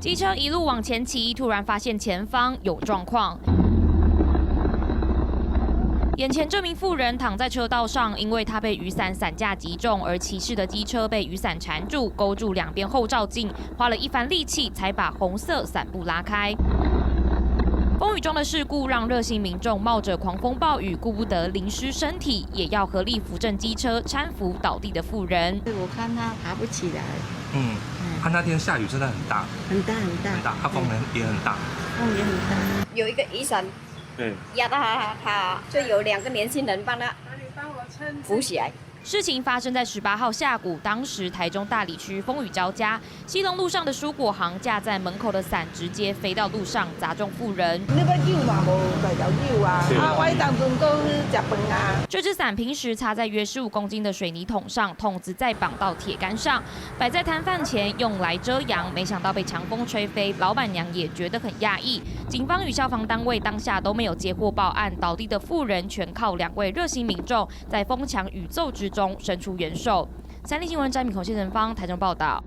机车一路往前骑，突然发现前方有状况。 眼前这名妇人躺在车道上，因为她被雨伞伞架击中，而骑士的机车被雨伞缠住，勾住两边后照镜，花了一番力气才把红色伞布拉开。风雨中的事故让热心民众冒着狂风暴雨，顾不得淋湿身体，也要合力扶正机车，搀扶倒地的妇人。我看她爬不起来。他那天下雨真的很大，很大，他风也很大，风也很大。有一个雨伞。 压到他，就有2个年轻人帮他扶起来。事情发生在18号下午，当时台中大里区风雨交加，西隆路上的蔬果行架在门口的伞直接飞到路上，砸中妇人。你要救嘛，无在条救啊！我迄当阵讲去食饭啊。这只伞平时插在约15公斤的水泥桶上，筒子再绑到铁杆上，摆在摊贩前用来遮阳。没想到被强风吹飞，老板娘也觉得很讶异。警方与消防单位当下都没有接获报案，倒地的妇人全靠2位热心民众在风强雨骤之中伸出援手。3立新闻詹米孔谢仁芳台中报道。